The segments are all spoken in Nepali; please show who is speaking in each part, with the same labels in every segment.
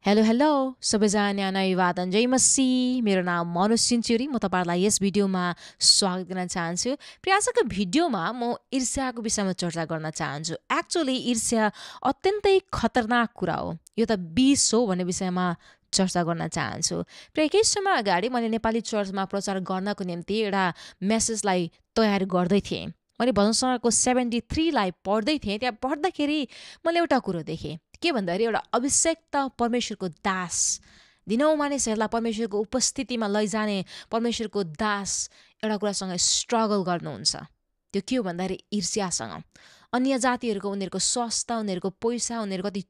Speaker 1: हेलो हेलो सबैजना नैवादन जय मसी मेरो नाम मनोज सिन्चुरी म तपाईँहरूलाई यस भिडियोमा स्वागत गर्न चाहन्छु। आजको भिडियोमा म ईर्ष्याको विषयमा चर्चा गर्न चाहन्छु। एक्चुअली ईर्ष्या अत्यन्तै खतरनाक कुरा हो। यो त विष हो भन्ने विषयमा चर्चा गर्न चाहन्छु। केही समय अगाडि मैले नेपाली चर्चमा प्रचार गर्नको निम्ति एउटा मेसेजलाई तयार गर्दै थिएँ। मैले भजनसँगको 73लाई पढ्दै थिएँ। त्यहाँ पढ्दाखेरि मैले एउटा कुरो देखेँ के भन्दाखेरि एउटा अभिषेक्त परमेश्वरको दास दिनौँ मानिसहरूलाई परमेश्वरको उपस्थितिमा लैजाने परमेश्वरको दास एउटा कुरासँग स्ट्रगल गर्नुहुन्छ। त्यो के हो भन्दाखेरि ईर्ष्यासँग। अन्य जातिहरूको उनीहरूको स्वास्थ्य उनीहरूको पैसा उनीहरू कति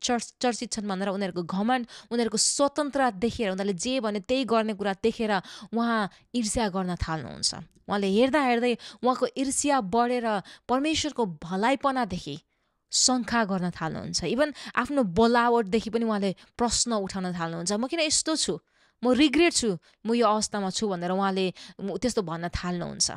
Speaker 1: चर्चित छन् भनेर उनीहरूको घमण्ड उनीहरूको स्वतन्त्रता देखेर उनीहरूले जे भने त्यही गर्ने कुरा देखेर उहाँ ईर्ष्या गर्न थाल्नुहुन्छ। उहाँले हेर्दा हेर्दै उहाँको ईर्ष्या बढेर परमेश्वरको भलाइपनादेखि शङ्का गर्न थाल्नुहुन्छ। इभन आफ्नो बोलावटदेखि पनि उहाँले प्रश्न उठाउन थाल्नुहुन्छ। म किन यस्तो छु, म रिग्रेट छु, म यो अवस्थामा छु भनेर उहाँले त्यस्तो भन्न थाल्नुहुन्छ।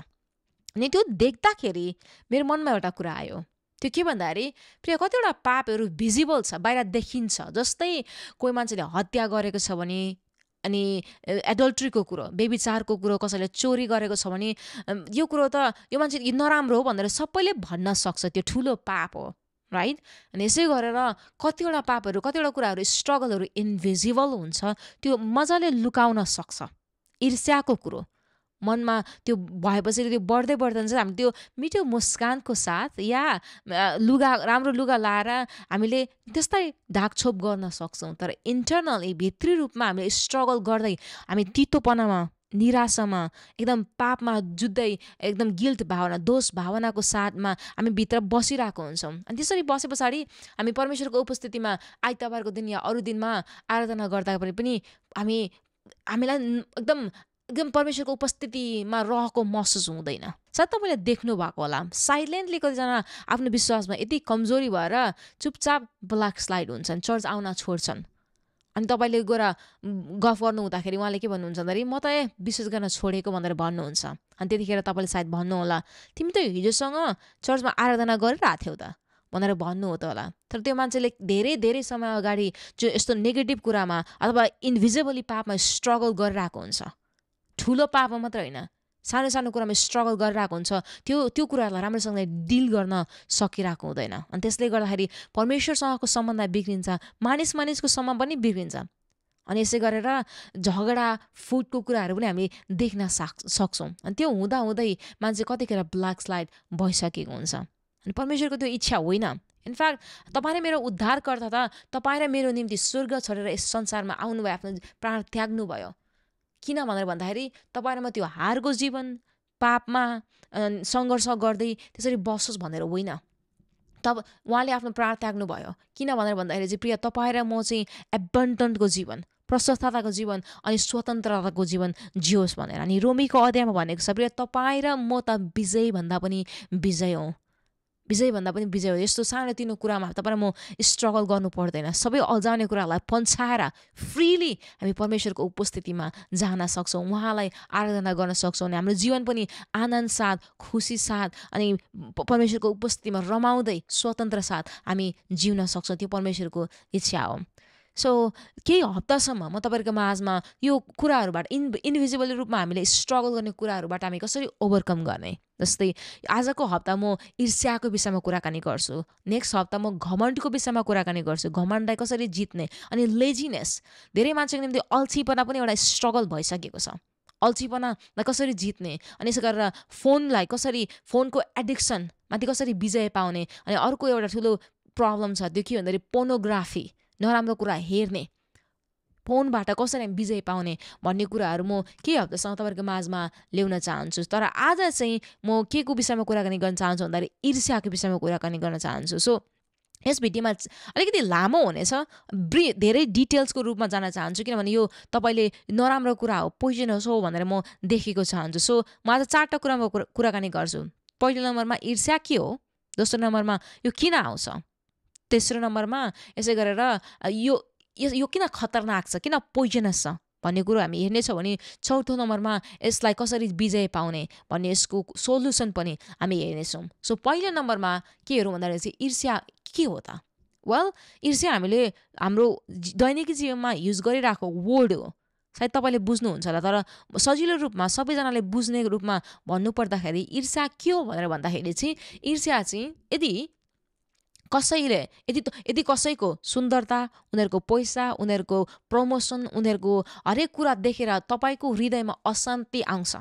Speaker 1: अनि त्यो देख्दाखेरि मेरो मनमा एउटा कुरा आयो। त्यो के भन्दाखेरि कतिवटा पापहरू भिजिबल छ, बाहिर देखिन्छ। जस्तै कोही मान्छेले हत्या गरेको छ भने अनि एडल्ट्रीको कुरो बेबिचारको कुरो कसैले चोरी गरेको छ भने यो कुरो त यो मान्छे नराम्रो हो भनेर सबैले भन्न सक्छ। त्यो ठुलो पाप हो, राइट? अनि यसै गरेर कतिवटा पापहरू कतिवटा कुराहरू स्ट्रगलहरू इन्भिजिबल हुन्छ, त्यो मजाले लुकाउन सक्छ। ईर्ष्याको कुरो मनमा त्यो भएपछि त्यो बढ्दै जान्छ। हामी त्यो मिठो मुस्कानको साथ या लुगा राम्रो लुगा लाएर हामीले त्यस्तै ढाकछोप गर्न सक्छौँ। तर इन्टरनली भित्री रूपमा हामीले स्ट्रगल गर्दै हामी तितोपनामा निराशामा एकदम पापमा जुझ्दै एकदम गिल्ट भावना दोष भावनाको साथमा हामी भित्र बसिरहेको हुन्छौँ। अनि त्यसरी बसे पछाडि हामी परमेश्वरको उपस्थितिमा आइतबारको दिन या अरू दिनमा आराधना गर्दा पनि हामीलाई एकदम एकदम परमेश्वरको उपस्थितिमा रहेको महसुस हुँदैन। सायद तपाईँले देख्नु भएको होला साइलेन्टली कतिजना आफ्नो विश्वासमा यति कमजोरी भएर चुपचाप ब्ल्याक स्लाइड हुन्छन्, चर्च आउन छोड्छन्। अनि तपाईँले गएर गफ गर्नु हुँदाखेरि उहाँले के भन्नुहुन्छ भन्दाखेरि म त विश्वास गर्न छोडेको भनेर भन्नुहुन्छ। अनि त्यतिखेर तपाईँले सायद भन्नुहोला तिमी त हिजोसँग चर्चमा आराधना गरिरहेको थियौ त भनेर भन्नु हो त होला। तर त्यो मान्छेले धेरै समय अगाडि जो यस्तो नेगेटिभ कुरामा अथवा इन्भिजिबली पापमा स्ट्रगल गरिरहेको हुन्छ। ठुलो पापमा मात्र होइन, सानो सानो कुरामा स्ट्रगल गरिरहेको हुन्छ। त्यो कुराहरूलाई राम्रोसँगले डिल गर्न सकिरहेको हुँदैन। अनि त्यसले गर्दाखेरि परमेश्वरसँगको सम्बन्ध बिग्रिन्छ, मानिसको सम्बन्ध पनि बिग्रिन्छ। अनि यसै गरेर झगडा फुटको कुराहरू पनि हामी देख्न सक्छौँ। अनि त्यो हुँदै मान्छे कतिखेर ब्ल्याक स्लाइड भइसकेको हुन्छ। अनि परमेश्वरको त्यो इच्छा होइन। इनफ्याक्ट तपाईँ र मेरो उद्धारकर्ता त तपाईँ र मेरो निम्ति स्वर्ग छोडेर यस संसारमा आउनुभयो, आफ्नो प्राण त्याग्नुभयो। किन भनेर भन्दाखेरि तपाईँहरूमा त्यो हारको जीवन पापमा सङ्घर्ष गर्दै त्यसरी बसोस् भनेर होइन। तब उहाँले आफ्नो प्राण त्याग्नुभयो किन भनेर भन्दाखेरि चाहिँ प्रिय तपाईँ र म चाहिँ एबन्डन्टको जीवन, प्रशस्तताको जीवन अनि स्वतन्त्रताको जीवन जियोस् भनेर। अनि रोमीको अध्यायमा भनेको छ प्रिय तपाईँ र म त विजयभन्दा पनि विजय हो, विजयभन्दा पनि विजय हो। यस्तो सानोतिनो कुरामा तपाईँ र म स्ट्रगल गर्नु पर्दैन। सबै अल्झाउने कुराहरूलाई पन्छाएर फ्रिली हामी परमेश्वरको उपस्थितिमा जान सक्छौँ, उहाँलाई आराधना गर्न सक्छौँ। अनि हाम्रो जीवन पनि आनन्द साथ खुसी साथ अनि परमेश्वरको उपस्थितिमा रमाउँदै स्वतन्त्र साथ हामी जिउन सक्छौँ। त्यो परमेश्वरको इच्छा हो। सो केही हप्तासम्म म तपाईँहरूको माझमा यो कुराहरूबाट इन्भिजिबल रूपमा हामीले स्ट्रगल गर्ने कुराहरूबाट हामी कसरी ओभरकम गर्ने। जस्तै आजको हप्ता म ईर्ष्याको विषयमा कुराकानी गर्छु, नेक्स्ट हप्ता म घमण्डको विषयमा कुराकानी गर्छु, घमण्डलाई कसरी जित्ने। अनि लेजिनेस, धेरै मान्छेको निम्ति अल्छीपना पनि एउटा स्ट्रगल भइसकेको छ। अल्छीपनालाई कसरी जित्ने अनि यसो गरेर फोनको एडिक्सनमाथि कसरी विजय पाउने। अनि अर्को एउटा ठुलो प्रब्लम छ, त्यो के भन्दाखेरि पोर्नोग्राफी, नराम्रो कुरा हेर्ने, फोनबाट कसरी हामी विजय पाउने भन्ने कुराहरू म केही हप्तासम्म तपाईँहरूको माझमा ल्याउन चाहन्छु। तर आज चाहिँ म के को विषयमा कुराकानी गर्न चाहन्छु भन्दाखेरि ईर्ष्याको विषयमा कुराकानी गर्न चाहन्छु। सो यस भिडियोमा अलिकति लामो हुनेछ, धेरै डिटेल्सको रूपमा जान चाहन्छु किनभने यो तपाईँले नराम्रो कुरा हो, पोइजनस हो भनेर म देखेको चाहन्छु। सो म आज 4टा कुरामा कुराकानी गर्छु। पहिलो नम्बरमा ईर्ष्या के हो, दोस्रो नम्बरमा यो किन आउँछ, तेस्रो नम्बरमा यसै गरेर यो किन खतरनाक छ, किन पोइजनस छ भन्ने कुरो हामी हेर्नेछौँ भने चौथो नम्बरमा यसलाई कसरी विजय पाउने भन्ने यसको सोल्युसन पनि हामी हेर्नेछौँ। सो पहिलो नम्बरमा के हेरौँ भन्दाखेरि चाहिँ ईर्ष्या के हो त, वेल ईर्ष्या हामीले हाम्रो दैनिक जीवनमा युज गरिरहेको वर्ड हो, सायद तपाईँले बुझ्नुहुन्छ होला। तर सजिलो रूपमा सबैजनाले बुझ्ने रूपमा भन्नुपर्दाखेरि ईर्ष्या के हो भनेर भन्दाखेरि चाहिँ ईर्ष्या चाहिँ यदि कसैको सुन्दरता, उनीहरूको पैसा, उनीहरूको प्रमोसन, उनीहरूको हरेक कुरा देखेर तपाईँको हृदयमा अशान्ति आउँछ,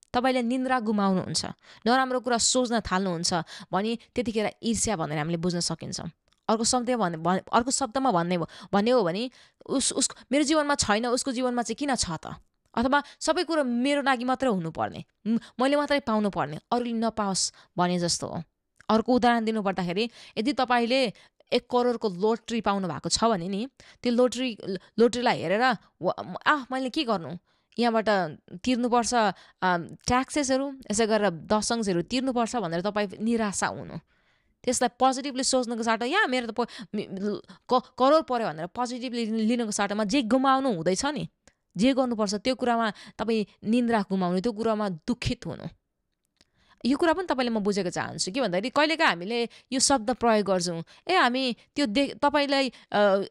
Speaker 1: तपाईँले निन्द्रा गुमाउनुहुन्छ, नराम्रो कुरा सोच्न थाल्नुहुन्छ भने त्यतिखेर ईर्ष्या भनेर हामीले बुझ्न सकिन्छ। अर्को शब्दमा भन्ने हो भने उसको मेरो जीवनमा छैन, उसको जीवनमा चाहिँ किन छ त? अथवा सबै कुरो मेरो लागि मात्रै हुनुपर्ने, मैले मात्रै पाउनु पर्ने, अरूले नपाओस् भने जस्तो हो। अर्को उदाहरण दिनुपर्दाखेरि यदि तपाईँले 1 करोडको लोटरी पाउनु भएको छ भने नि त्यो लोटरीलाई हेरेर मैले के गर्नु, यहाँबाट तिर्नुपर्छ ट्याक्सेसहरू, यसै गरेर दशंशहरू तिर्नुपर्छ भनेर तपाईँ निराशा हुनु। त्यसलाई पोजिटिभली सोच्नुको साटो मेरो त करोड पऱ्यो भनेर पोजिटिभली लिनुको साटोमा जे गुमाउनु हुँदैछ नि, जे गर्नुपर्छ त्यो कुरामा तपाईँ निन्द्रा गुमाउनु, त्यो कुरामा दुखित हुनु। यो कुरा पनि तपाईँले म बुझेको चाहन्छु के भन्दाखेरि कहिलेका हामीले यो शब्द प्रयोग गर्छौँ, हामी त्यो तपाईँलाई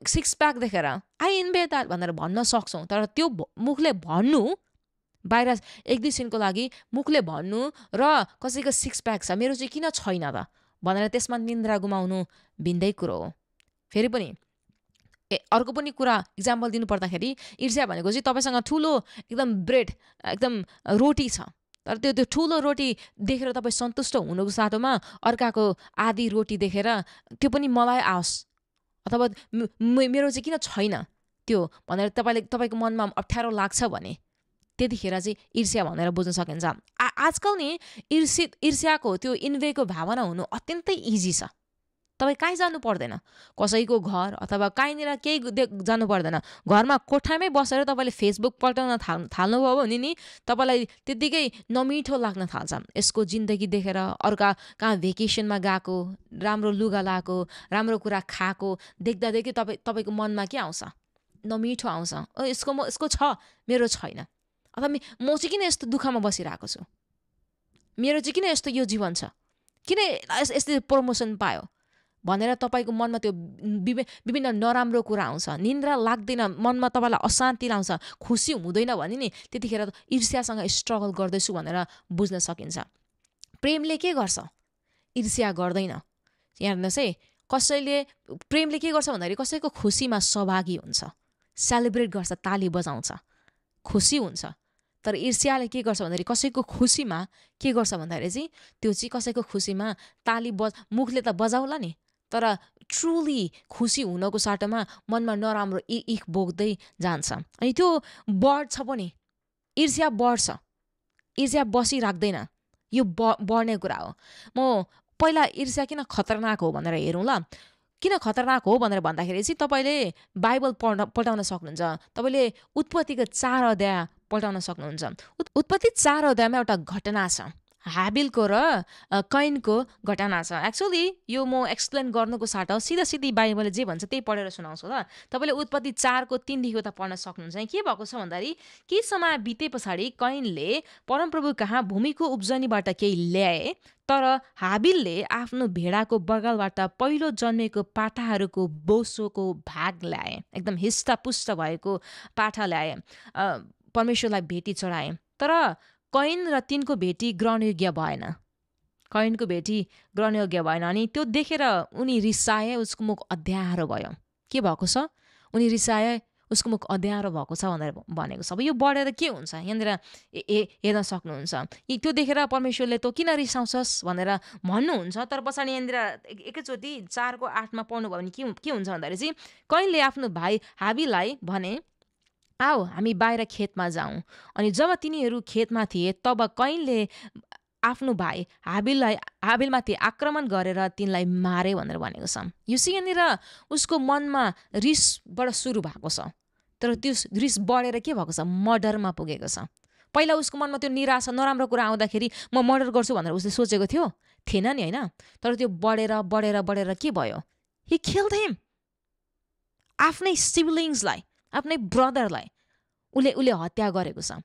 Speaker 1: 6 प्याक देखेर आई इन्भेस्ट द्याट भनेर भन्न सक्छौँ, तर त्यो मुखले भन्नु, बाहिर 1-2 दिनको लागि मुखले भन्नु र कसैको 6 प्याक छ मेरो चाहिँ किन छैन त भनेर त्यसमा निन्द्रा गुमाउनु भिन्दै कुरो हो। फेरि पनि अर्को पनि कुरा इक्जाम्पल दिनु पर्दाखेरि ईर्ष्या भनेको चाहिँ तपाईँसँग ठुलो एकदम ब्रेड, एकदम रोटी छ, तर त्यो ठुलो रोटी देखेर तपाईँ सन्तुष्ट हुनुको साटोमा अर्काको आधी रोटी देखेर त्यो पनि मलाई आओस् अथवा मेरो चाहिँ किन छैन त्यो भनेर तपाईँको मनमा अप्ठ्यारो लाग्छ भने त्यतिखेर चाहिँ ईर्ष्या भनेर बुझ्न सकिन्छ। आजकल नि ईर्ष्याको त्यो इन्भेको भावना हुनु अत्यन्तै इजी छ। तपाईँ कहीँ जानु पर्दैन, कसैको घर अथवा कहीँनिर केही जानु पर्दैन, घरमा कोठामै बसेर तपाईँले फेसबुक पल्टाउन थाल्नुभयो भने नि तपाईँलाई त्यत्तिकै नमिठो लाग्न थाल्छ। यसको जिन्दगी देखेर अर्का कहाँ भेकेसनमा गएको, राम्रो लुगा लगाएको, राम्रो कुरा खाएको देख्दादेखि तपाईँको मनमा के आउँछ, नमिठो आउँछ। यसको छ मेरो छैन, अथवा म चाहिँ किन यस्तो दुःखमा बसिरहेको छु, मेरो चाहिँ किन यस्तो यो जीवन छ, किन यस्तो प्रमोसन पायो भनेर तपाईँको मनमा त्यो विभिन्न नराम्रो कुरा आउँछ, निन्द्रा लाग्दैन, मनमा तपाईँलाई अशान्ति आउँछ, खुसी हुँदैन भने नि त्यतिखेर ईर्ष्यासँग स्ट्रगल गर्दैछु भनेर बुझ्न सकिन्छ। प्रेमले के गर्छ, ईर्ष्या गर्दैन। यहाँ हेर्नुहोस् है, प्रेमले के गर्छ भन्दाखेरि कसैको खुसीमा सहभागी हुन्छ, सेलिब्रेट गर्छ, ताली बजाउँछ, खुसी हुन्छ। तर ईर्ष्याले के गर्छ भन्दाखेरि कसैको खुसीमा के गर्छ भन्दाखेरि चाहिँ त्यो चाहिँ कसैको खुसीमा ताली मुखले त बजाउला नि, तर ट्रुली खुसी हुनको साटोमा मनमा नराम्रो इख बोक्दै जान्छ। अनि त्यो बढ्छ पनि, ईर्ष्या बढ्छ, ईर्ष्या बसिराख्दैन, यो बढ्ने कुरा हो। म पहिला ईर्ष्या किन खतरनाक हो भनेर हेरौँ ल। किन खतरनाक हो भनेर भन्दाखेरि चाहिँ तपाईँले बाइबल पल्टाउन सक्नुहुन्छ, तपाईँले उत्पत्तिको 4 अध्याय पल्टाउन सक्नुहुन्छ। उत्पत्ति 4 अध्यायमा एउटा घटना छ, हाबिलको र कैनको घटना छ। एक्चुअली यो म एक्सप्लेन गर्नुको साटो सिधी बाइबलले जे भन्छ त्यही पढेर सुनाउँछु ल। तपाईँले उत्पत्ति 4 को 3 देखि उता पढ्न सक्नुहुन्छ। के भएको छ भन्दाखेरि केही समय बिते पछाडि कैनले परमप्रभु कहाँ भूमिको उब्जनीबाट केही ल्याए, तर हाबिलले आफ्नो भेडाको बगलबाट पहिलो जन्मेको पाठाहरूको बोसोको भाग ल्याए, एकदम हिष्टपुष्ट भएको पाठा ल्याए, परमेश्वरलाई भेटी चढाए। तर कैन र तिनको भेटी ग्रहणयोग्य भएन, कैनको भेटी ग्रहणयोग्य भएन। अनि त्यो देखेर उनी रिसाए, उसको मुख अँध्यारो भयो। के भएको छ, उनी रिसाए, उसको मुख अँध्यारो भएको छ भनेर भनेको छ। अब यो बढेर के हुन्छ यहाँनिर हेर्न सक्नुहुन्छ। त्यो देखेर परमेश्वरले तँ किन रिसाउँछस् भनेर भन्नुहुन्छ, तर पछाडि यहाँनिर एकैचोटि 4 को 8 मा पढ्नुभयो भने के हुन्छ भन्दाखेरि चाहिँ कैनले आफ्नो भाइ हाबिललाई भने, आओ हामी बाहिर खेतमा जाउँ। अनि जब तिनीहरू खेतमा थिए तब कैनले आफ्नो भाइ हाबिलमाथि आक्रमण गरेर तिनलाई मारे भनेर भनेको छ। यो यहाँनिर उसको मनमा रिसबाट सुरु भएको छ, तर त्यो रिस बढेर के भएको छ, मर्डरमा पुगेको छ। पहिला उसको मनमा त्यो निराशा नराम्रो कुरा आउँदाखेरि म मर्डर गर्छु भनेर उसले सोचेको थिएन नि, होइन। तर त्यो बढेर के भयो, ही किल्ड हिम, आफ्नै सिब्लिङ्सलाई, आफ्नै ब्रदरलाई उसले हत्या गरेको छ।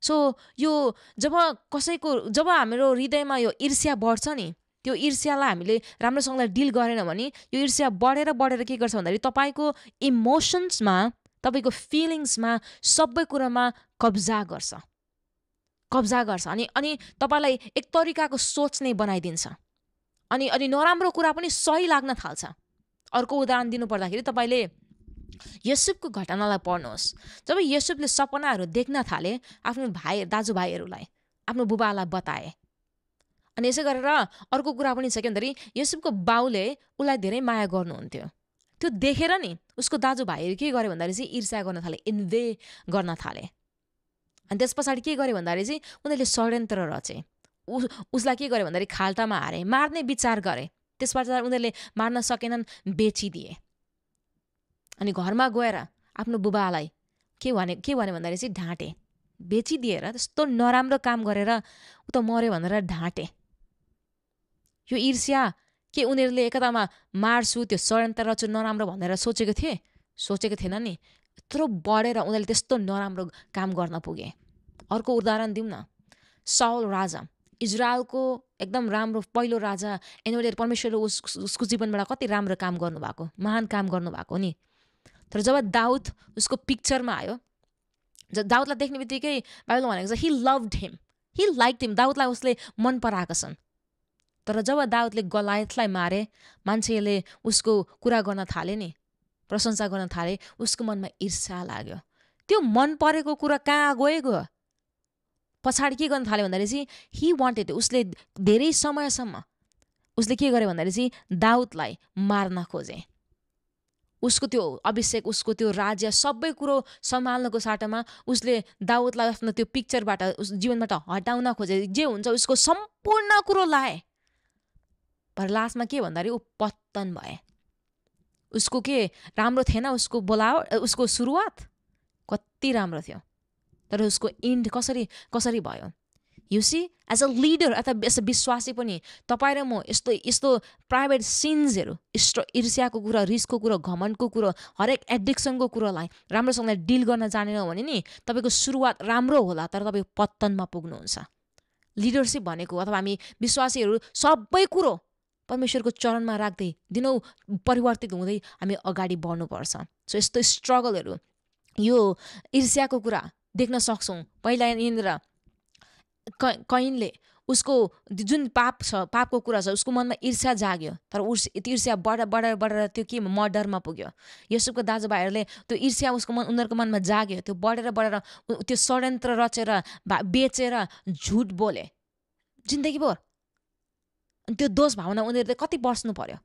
Speaker 1: सो यो जब हाम्रो हृदयमा यो ईर्ष्या बढ्छ नि, त्यो ईर्ष्यालाई हामीले राम्रोसँगले डिल गरेन भने यो ईर्ष्या बढेर के गर्छ भन्दाखेरि तपाईँको इमोसन्समा, तपाईँको फिलिङ्समा, सबै कुरामा कब्जा गर्छ अनि तपाईँलाई एक तरिकाको सोच नै बनाइदिन्छ अनि नराम्रो कुरा पनि सही लाग्न थाल्छ। अर्को उदाहरण दिनु पर्दाखेरि तपाईँले युसुफको घटनालाई पढ्नुहोस्। जब युसुफले सपनाहरू देख्न थाले आफ्नो दाजुभाइहरूलाई, आफ्नो बुबालाई बताए। अनि यसै गरेर अर्को कुरा पनि छ के भन्दाखेरि युसुफको बाउले उसलाई धेरै माया गर्नुहुन्थ्यो। त्यो देखेर नि उसको दाजुभाइहरू के गरे भन्दाखेरि चाहिँ ईर्ष्या गर्न थाले, इन्भे गर्न थाले। अनि त्यस पछाडि के गरे भन्दाखेरि चाहिँ उनीहरूले षड्यन्त्र रचे। उसलाई के गरे भन्दाखेरि खाल्टामा हारे, मार्ने विचार गरे। त्यस पछाडि उनीहरूले मार्न सकेनन्, बेचिदिए। अनि घरमा गएर आफ्नो बुबालाई के भने भन्दाखेरि चाहिँ ढाँटे, बेचिदिएर त्यस्तो नराम्रो काम गरेर ऊ त मर्यो भनेर ढाँटे। यो ईर्ष्या के उनीहरूले एकतामा मार्छु, त्यो षड्यन्त्र रच्छु, नराम्रो भनेर सोचेको थिएन नि। यत्रो बढेर उनीहरूले त्यस्तो नराम्रो काम गर्न पुगे। अर्को उदाहरण दिउँ न, साउल राजा, इजरायलको एकदम राम्रो पहिलो राजा, एनोले परमेश्वरले उसको जीवनबाट कति राम्रो काम गर्नुभएको, महान काम गर्नुभएको नि। तर जब दाउद उसको पिक्चरमा आयो, दाउदलाई देख्ने बित्तिकै बाइबलमा भनेको छ ही लभड हिम, ही लाइक्ड हिम, दाउदलाई उसले मन पराएका छन्। तर जब दाउदले गलायतलाई मारे, मान्छेले उसको कुरा गर्न थाले नि, प्रशंसा गर्न थाले, उसको मनमा ईर्ष्या लाग्यो। त्यो मन परेको कुरा कहाँ गएको? पछाडि के गर्न थाल्यो भन्दाखेरि चाहिँ ही वान्टेड, उसले धेरै समयसम्म उसले के गर्यो भन्दाखेरि चाहिँ दाउदलाई मार्न खोजे। उसको त्यो अभिषेक, उसको त्यो राज्य, सबै कुरो सम्हाल्नको साटोमा उसले दाउदलाई आफ्नो त्यो पिक्चरबाट, जीवनबाट हटाउन खोजे। जे हुन्छ उसको सम्पूर्ण कुरो लाए। पर लास्टमा के भन्दाखेरि ऊ पतन भए। उसको के राम्रो थिएन, उसको सुरुवात कति राम्रो थियो, तर उसको इन्ड कसरी भयो। You see, as a leader अथवा एज अ विश्वासी पनि तपाईँ र म यस्तो प्राइभेट सिन्सहरू, ईर्ष्याको कुरा, रिसको कुरा, घमण्डको कुरा, हरेक एडिक्सनको कुरालाई राम्रोसँगले डिल गर्न जानेनौँ भने नि तपाईँको सुरुवात राम्रो होला, तर तपाईँ पत्तनमा पुग्नुहुन्छ। लिडरसिप भनेको अथवा हामी विश्वासीहरू सबै कुरो परमेश्वरको चरणमा राख्दै दिनौँ परिवर्तित हुँदै हामी अगाडि बढ्नुपर्छ। सो यस्तो स्ट्रगलहरू, यो ईर्ष्याको कुरा देख्न सक्छौँ। पहिला यहाँनिर कैनले उसको जुन पाप छ, पापको कुरा छ, उसको मनमा ईर्ष्या जाग्यो, तर ईर्ष्या बढेर त्यो के मर्डरमा पुग्यो। युसुफको दाजुभाइहरूले त्यो ईर्ष्या उनीहरूको मनमा जाग्यो, त्यो बढेर त्यो षड्यन्त्र रचेर बेचेर झुट बोले जिन्दगीभर। अनि त्यो दोष भावना उनीहरूले कति बस्नु पर्यो।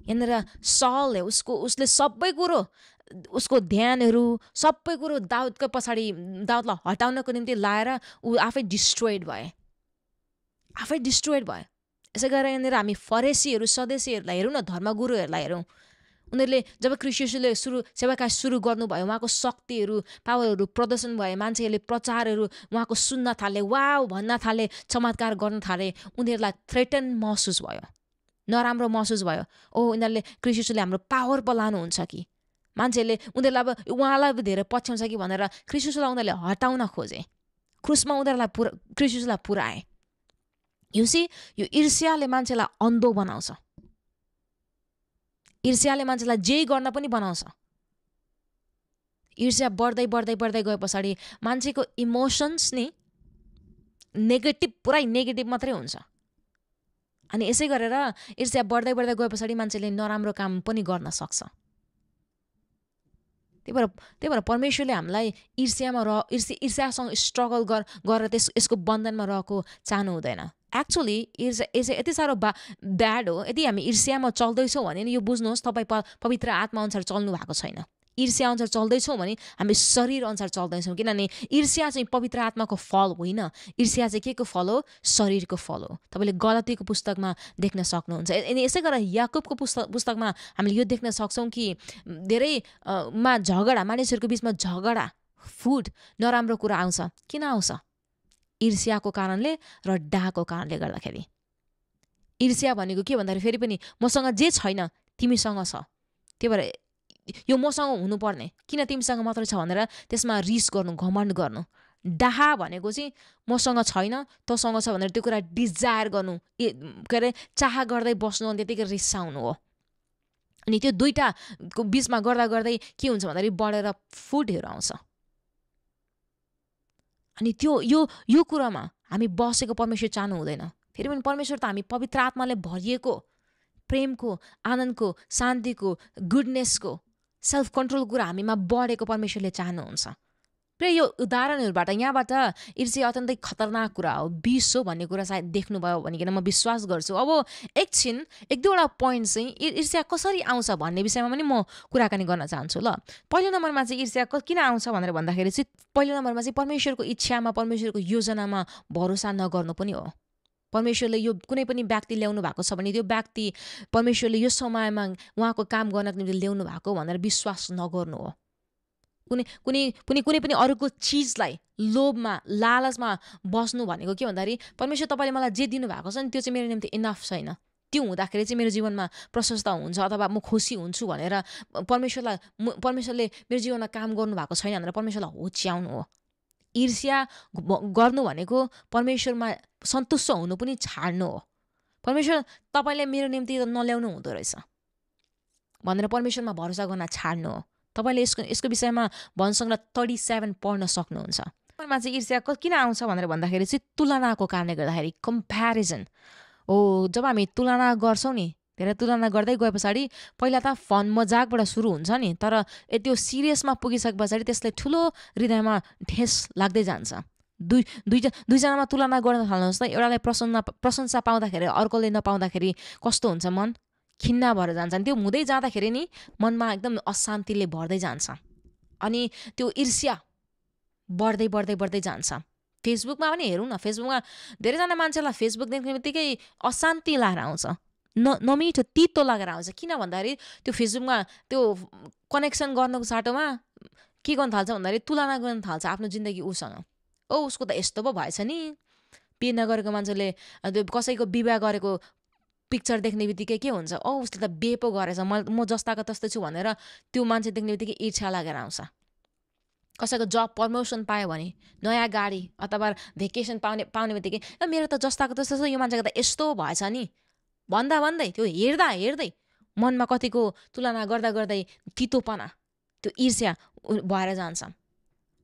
Speaker 1: यहाँनिर साउलले उसले सबै कुरो, उसको ध्यानहरू सबै कुरो दाउदको पछाडि, दाउदलाई हटाउनको निम्ति लाएर ऊ आफै डिस्ट्रोइड भए। यसै गरेर यहाँनिर हामी फरेसीहरू, सदस्यहरूलाई हेरौँ न, धर्मगुरुहरूलाई हेरौँ। उनीहरूले जब ख्रीष्टले सेवाकार्य सुरु गर्नुभयो, उहाँको शक्तिहरू, पावरहरू प्रदर्शन भए, मान्छेहरूले प्रचारहरू उहाँको सुन्न थाले, वाउ भन्न थाले, चमत्कार गर्न थाले, उनीहरूलाई थ्रेटन महसुस भयो, नराम्रो महसुस भयो। यिनीहरूले ख्रीष्टले हाम्रो पावर पलाउनुहुन्छ कि, मान्छेहरूले उनीहरूलाई अब उहाँलाई धेरै पछ्याउँछ कि भनेर ख्रीष्टलाई उनीहरूले हटाउन खोजे। क्रुसमा उनीहरूलाई ख्रीष्टलाई पुर्याए। युसी, यो ईर्ष्याले मान्छेलाई अन्धो बनाउँछ। ईर्ष्याले मान्छेलाई जे गर्न पनि बनाउँछ। ईर्ष्या बढ्दै गए पछाडि मान्छेको इमोसन्स नि नेगेटिभ, पुरै नेगेटिभ मात्रै हुन्छ। अनि यसै गरेर ईर्ष्या बढ्दै गए पछाडि मान्छेले नराम्रो काम पनि गर्न सक्छ। त्यही भएर परमेश्वरले हामीलाई ईर्ष्यासँग स्ट्रगल गरेर यसको बन्धनमा रहेको चाहनु हुँदैन। एक्चुअली ईर्ष्या यति साह्रो ब्याड हो। यदि हामी ईर्ष्यामा चल्दैछौँ भने यो बुझ्नुहोस्, तपाईँ पवित्र आत्मा अनुसार चल्नु भएको छैन। ईर्ष्या अनुसार चल्दैछौँ भने हामी शरीर अनुसार चल्दैछौँ, किनभने ईर्ष्या चाहिँ पवित्र आत्माको फल होइन। ईर्ष्या चाहिँ के को फल हो? शरीरको फल हो। तपाईँले गलतीको पुस्तकमा देख्न सक्नुहुन्छ। अनि यसै गरेर याकुबको पुस्तकमा हामीले यो देख्न सक्छौँ कि धेरैमा झगडा, मानिसहरूको बिचमा झगडा, फुड, नराम्रो कुरा आउँछ। किन आउँछ? ईर्ष्याको कारणले र डाहको कारणले गर्दाखेरि। ईर्ष्या भनेको के भन्दाखेरि फेरि पनि मसँग जे छैन तिमीसँग छ, त्यही भएर यो मसँग हुनुपर्ने, किन तिमीसँग मात्रै छ भनेर त्यसमा रिस गर्नु, घमण्ड गर्नु, डाहा भनेको चाहिँ मसँग छैन तँसँग छ भनेर त्यो कुरा डिजायर गर्नु के अरे चाह गर्दै बस्नु अनि त्यतिकै रिसाउनु हो। अनि त्यो दुईटाको बिचमा गर्दा गर्दै के हुन्छ भन्दाखेरि बढेर फुडहरू आउँछ। अनि यो कुरामा हामी बसेको परमेश्वर चाहनु हुँदैन। फेरि पनि परमेश्वर त हामी पवित्र आत्माले भरिएको प्रेमको, आनन्दको, शान्तिको, गुडनेसको, सेल्फ कन्ट्रोल कुरा हामीमा बढेको परमेश्वरले चाहनुहुन्छ। प्रिय यो उदाहरणहरूबाट यहाँबाट ईर्ष्या अत्यन्तै खतरनाक कुरा हो, विष हो भन्ने कुरा सायद देख्नुभयो भनिकन म विश्वास गर्छु। अब एकछिन एक दुईवटा पोइन्ट चाहिँ ईर्ष्या कसरी आउँछ भन्ने विषयमा पनि म कुराकानी गर्न चाहन्छु। ल पहिलो नम्बरमा चाहिँ ईर्ष्या किन आउँछ भनेर भन्दाखेरि चाहिँ पहिलो नम्बरमा चाहिँ परमेश्वरको इच्छामा, परमेश्वरको योजनामा भरोसा नगर्नु पनि हो। परमेश्वरले यो कुनै पनि व्यक्ति ल्याउनु भएको छ भने त्यो व्यक्ति परमेश्वरले यो समयमा उहाँको काम गर्नको निम्ति ल्याउनु भएको भनेर विश्वास नगर्नु हो। कुनै पनि अरूको चिजलाई लोभमा, लालचमा बस्नु भनेको के भन्दाखेरि परमेश्वर तपाईँले मलाई जे दिनुभएको छ नि त्यो चाहिँ मेरो निम्ति इनफ छैन, त्यो हुँदाखेरि चाहिँ मेरो जीवनमा प्रशस्त हुन्छ अथवा म खुसी हुन्छु भनेर परमेश्वरले मेरो जीवनमा काम गर्नुभएको छैन भनेर परमेश्वरलाई होच्याउनु हो। ईर्ष्या गर्नु भनेको परमेश्वरमा सन्तुष्ट हुनु पनि छाड्नु हो। परमेश्वर तपाईँले मेरो निम्ति त नल्याउनु हुँदो रहेछ भनेर परमेश्वरमा भरोसा गर्न छाड्नु हो। तपाईँले यसको विषयमा भजन 37 पढ्न सक्नुहुन्छ। मा चाहिँ ईर्ष्या किन आउँछ भनेर भन्दाखेरि चाहिँ तुलनाको कारणले गर्दाखेरि, कम्प्यारिजन हो। जब हामी तुलना गर्छौँ नि, धेरै तुलना गर्दै गए पछाडि पहिला त फन मजाकबाट सुरु हुन्छ नि, तर त्यो सिरियसमा पुगिसके पछाडि त्यसले ठुलो हृदयमा ठेस लाग्दै जान्छ। दुईजनामा तुलना गर्न थाल्नुहोस् त, एउटालाई प्रशंसा पाउँदाखेरि अर्कोले नपाउँदाखेरि कस्तो हुन्छ, मन खिन्न भएर जान्छ। त्यो हुँदै जाँदाखेरि नि मनमा एकदम अशान्तिले भर्दै जान्छ अनि त्यो ईर्ष्या बढ्दै बढ्दै बढ्दै जान्छ। फेसबुकमा पनि हेरौँ न, फेसबुकमा धेरैजना मान्छेलाई फेसबुक देख्ने बित्तिकै अशान्ति लागेर आउँछ, नमिठो तितो लागेर आउँछ। किन भन्दाखेरि त्यो फेसबुकमा त्यो कनेक्सन गर्नुको साटोमा के गर्न थाल्छ भन्दाखेरि तुलना गर्न थाल्छ आफ्नो जिन्दगी उसँग। उसको त यस्तो पो भएछ नि, बिहे नगरेको मान्छेले त्यो कसैको विवाह गरेको पिक्चर देख्ने बित्तिकै के हुन्छ, उसले त बिहे पो गरेछ, म जस्ताको तस्तै छु भनेर त्यो मान्छे देख्ने बित्तिकै इच्छा लागेर आउँछ। कसैको जब प्रमोसन पायो भने, नयाँ गाडी अथवा भेकेसन पाउने बित्तिकै मेरो त जस्ताको तस्तो छ, यो मान्छेको त यस्तो भएछ नि भन्दै त्यो हेर्दै मनमा कतिको तुलना गर्दै तितोपना, त्यो ईर्ष्या भएर जान्छ।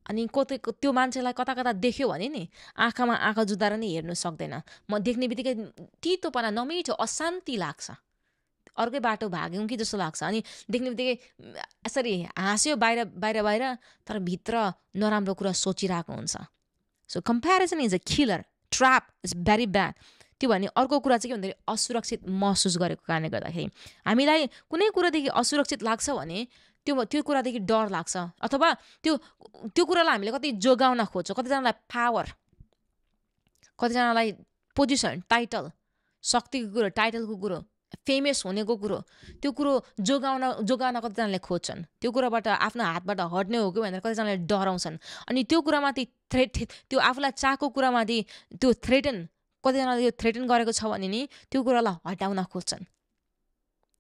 Speaker 1: अनि त्यो मान्छेलाई कता देख्यो भने नि आँखामा आँखा जुदाएर नि हेर्नु सक्दैन। म देख्ने बित्तिकै तितोपना, नमिठो, अशान्ति लाग्छ, अर्कै बाटो भाग्यौँ कि जस्तो लाग्छ। अनि देख्ने बित्तिकै यसरी हाँस्यो बाहिर तर भित्र नराम्रो कुरा सोचिरहेको हुन्छ। So comparison is a killer, trap, is very bad. त्यो भने अर्को कुरा चाहिँ के भन्दाखेरि असुरक्षित महसुस गरेको कारणले गर्दाखेरि हामीलाई कुनै कुरादेखि असुरक्षित लाग्छ भने त्यो कुरादेखि डर लाग्छ, अथवा त्यो कुरालाई हामीले कति जोगाउन खोज्छौँ। कतिजनालाई पावर, कतिजनालाई पोजिसन, टाइटल, शक्तिको कुरो, टाइटलको कुरो, फेमस हुनेको कुरो, त्यो कुरो जोगाउन कतिजनाले खोज्छन्। त्यो कुराबाट आफ्नो हातबाट हट्ने हो कि भनेर कतिजनाले डराउँछन्। अनि त्यो कुरामाथि त्यो आफूलाई चाहेको कुरामाथि त्यो कतिजनाले यो थ्रेटन गरेको छ भने नि त्यो कुरालाई हटाउन खोज्छन्।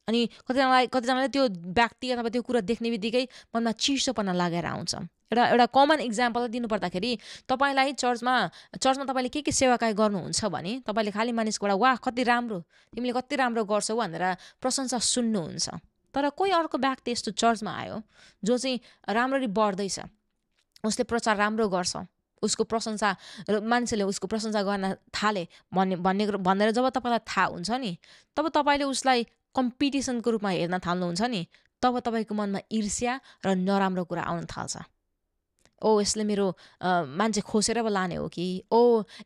Speaker 1: अनि कतिजनालाई त्यो व्यक्ति अथवा त्यो कुरा देख्ने बित्तिकै मनमा चिसोपना लागेर आउँछ। एउटा कमन इक्जाम्पल दिनु पर्दाखेरि तपाईँलाई चर्चमा तपाईँले के सेवाकाई गर्नुहुन्छ भने तपाईँले खालि मानिसकोबाट वाह कति राम्रो, तिमीले कति राम्रो गर्छौ भनेर प्रशंसा सुन्नुहुन्छ। तर कोही अर्को व्यक्ति यस्तो चर्चमा आयो जो चाहिँ राम्ररी बढ्दैछ, उसले प्रचार राम्रो गर्छ, उसको प्रशंसा मान्छेले उसको प्रशंसा गर्न थाले भनेर जब तपाईँलाई थाहा हुन्छ नि, तब तपाईँले उसलाई कम्पिटिसनको रूपमा हेर्न थाल्नुहुन्छ नि, तब तपाईँको मनमा ईर्ष्या र नराम्रो कुरा आउन थाल्छ। यसले मेरो मान्छे खोसेर पो लाने हो कि,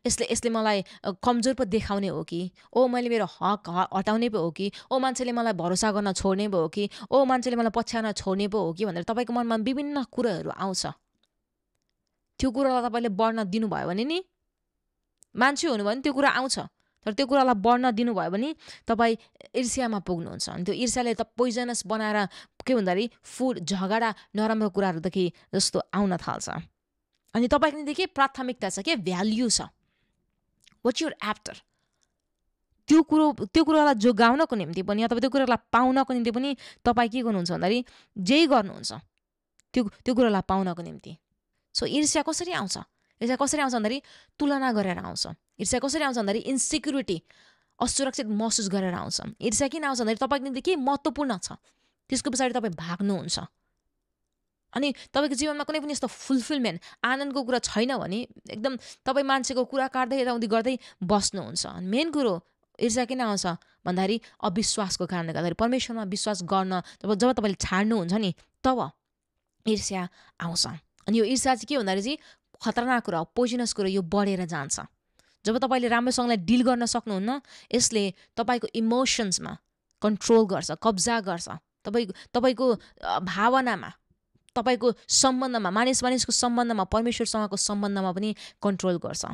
Speaker 1: यसले मलाई कमजोर पो देखाउने हो कि, मैले मेरो हक हटाउने पो हो कि, मान्छेले मलाई भरोसा गर्न छोड्ने पो हो कि, मान्छेले मलाई पछ्याउन छोड्ने पो हो कि भनेर तपाईँको मनमा विभिन्न कुराहरू आउँछ। त्यो कुरालाई तपाईँले बढ्न दिनुभयो भने नि, मान्छे हुनुभयो भने त्यो कुरा आउँछ, तर त्यो कुरालाई बढ्न दिनुभयो भने तपाईँ ईर्ष्यामा पुग्नुहुन्छ। अनि त्यो ईर्ष्याले त पोइजनस बनाएर के भन्दाखेरि फुड, झगडा, नराम्रो कुराहरूदेखि जस्तो आउन थाल्छ। अनि तपाईँको निम्ति के प्राथमिकता छ, के भ्याल्यु छ, वाट्स युर आफ्टर, त्यो कुरालाई जोगाउनको निम्ति पनि अथवा त्यो कुरालाई पाउनको निम्ति पनि तपाईँ के गर्नुहुन्छ भन्दाखेरि जे गर्नुहुन्छ त्यो कुरालाई पाउनको निम्ति। सो ईर्ष्या कसरी आउँछ? ईर्ष्या कसरी आउँछ भन्दाखेरि तुलना गरेर आउँछ। ईर्ष्या कसरी आउँछ भन्दाखेरि इन्सिक्युरिटी, असुरक्षित महसुस गरेर आउँछ। ईर्ष्या किन आउँछ भन्दाखेरि तपाईँको निम्ति के महत्त्वपूर्ण छ त्यसको पछाडि तपाईँ भाग्नुहुन्छ। अनि तपाईँको जीवनमा कुनै पनि यस्तो फुलफिलमेन्ट, आनन्दको कुरा छैन भने एकदम तपाईँ मान्छेको कुरा काट्दै यताउति गर्दै बस्नुहुन्छ। अनि मेन कुरो ईर्ष्या किन आउँछ भन्दाखेरि अविश्वासको कारणले गर्दाखेरि परमेश्वरमा विश्वास गर्न जब तपाईँले छाड्नुहुन्छ नि तब ईर्ष्या आउँछ। अनि यो ईर्ष्या चाहिँ के भन्दाखेरि चाहिँ खतरनाक कुरा हो, पोइजनस कुरा, यो बढेर जान्छ। जब तपाईँले राम्रोसँगले डिल गर्न सक्नुहुन्न यसले तपाईँको इमोसन्समा कन्ट्रोल गर्छ, कब्जा गर्छ, तपाईँको भावनामा, तपाईँको सम्बन्धमा, मानिसको सम्बन्धमा, परमेश्वरसँगको सम्बन्धमा पनि कन्ट्रोल गर्छ।